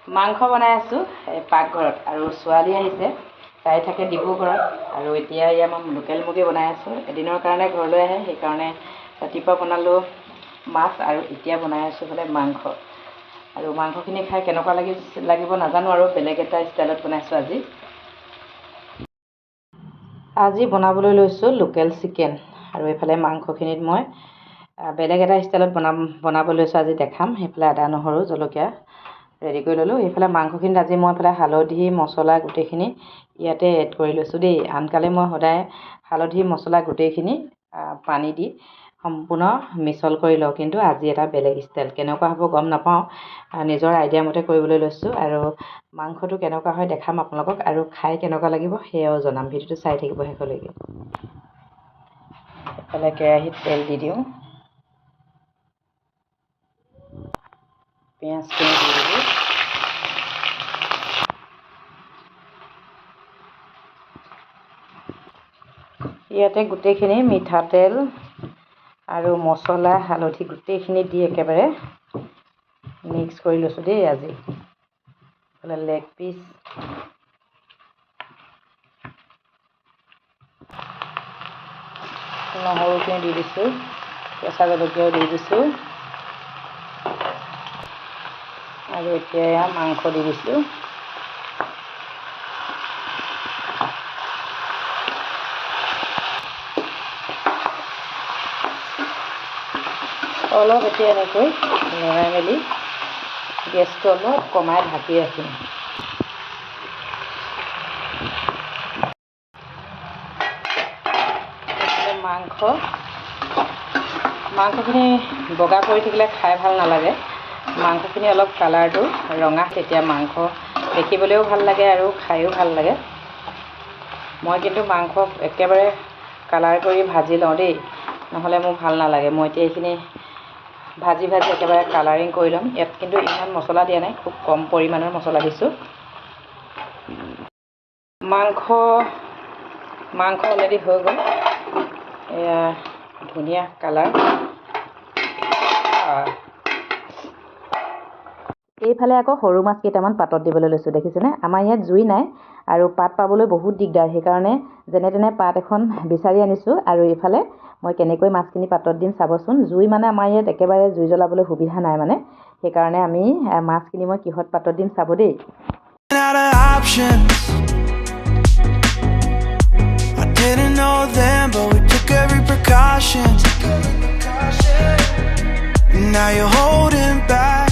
মাংস বনাই আছোঁ পাকঘৰত আৰু ছোৱালী আহিছে তাই থাকে ডিব্ৰুগড়ত আৰু এতিয়া আমাৰ লোকেল মুৰ্গী বনাই আছোঁ এদিনৰ কাৰণে ঘৰলৈ আহে সেইকাৰণে ৰাতিপুৱা বনালোঁ মাছ আৰু এতিয়া বনাই আছোঁ হ'লে মাংস আৰু মাংসখিনি খাই কেনেকুৱা লাগিব নাজানো আৰু বেলেগ এটা ষ্টাইলত বনাইছোঁ আজি বনাবলৈ লৈছোঁ লোকেল চিকেন আৰু এইফালে মাংসখিনিত মই বেলেগ এটা ষ্টাইলত বনাব লৈছোঁ আজি দেখাম সেইফালে আদা নহৰু জলকীয়া ৰেডি কৰি ল'লোঁ এইফালে মাংসখিনিত আজি মই এইফালে হালধি মছলা গোটেইখিনি ইয়াতে এড কৰি লৈছোঁ দেই আনকালে মই সদায় হালধি মছলা গোটেইখিনি পানী দি সম্পূৰ্ণ মিছল কৰি লওঁ কিন্তু আজি এটা বেলেগ ষ্টাইল কেনেকুৱা হ'ব গম নাপাওঁ নিজৰ আইডিয়া মতে কৰিবলৈ লৈছোঁ আৰু মাংসটো কেনেকুৱা হয় দেখাম আপোনালোকক আৰু খাই কেনেকুৱা লাগিব সেয়াও জনাম ভিডিঅ'টো চাই থাকিব শেষলৈকে এইফালে কেৰাহীত তেল দি দিওঁ পিঁয়াজখিনি দি দিলোঁ ইয়াতে গোটেইখিনি মিঠাতেল আৰু মছলা হালধি গোটেইখিনি দি একেবাৰে মিক্স কৰি লৈছোঁ দেই আজি এইফালে লেগ পিচ নহৰুখিনি দি দিছোঁ কেঁচা জলকীয়াও দি দিছোঁ আৰু এতিয়া মাংস দি দিছোঁ অলপ এতিয়া এনেকৈ লৰাই মেলি গেছটো অলপ কমাই ঢাকি ৰাখিম মাংসখিনি বগা কৰি থাকিলে খাই ভাল নালাগে মাংসখিনি অলপ কালাৰটো ৰঙা তেতিয়া মাংস দেখিবলৈও ভাল লাগে আৰু খায়ো ভাল লাগে মই কিন্তু মাংস একেবাৰে কালাৰ কৰি ভাজি লওঁ দেই নহ'লে মোৰ ভাল নালাগে মই এতিয়া এইখিনি ভাজি একেবাৰে কালাৰিং কৰি ল'ম ইয়াত কিন্তু ইমান মছলা দিয়া নাই খুব কম পৰিমাণৰ মছলা দিছোঁ মাংস অলৰেডি হৈ গ'ল এয়া ধুনীয়া কালাৰ এইফালে আকৌ সৰু মাছ কেইটামান পাতত দিবলৈ লৈছোঁ দেখিছেনে আমাৰ ইয়াত জুই নাই আৰু পাত পাবলৈ বহুত দিগদাৰ সেইকাৰণে যেনে তেনে পাত এখন বিচাৰি আনিছোঁ আৰু এইফালে মই কেনেকৈ মাছখিনি পাতত দিম চাবচোন জুই মানে আমাৰ ইয়াত একেবাৰে জুই জ্বলাবলৈ সুবিধা নাই মানে সেইকাৰণে আমি মাছখিনি মই কিহত পাতত দিম চাব দেই Didn't know then, but we took every precaution. Now you're holding back.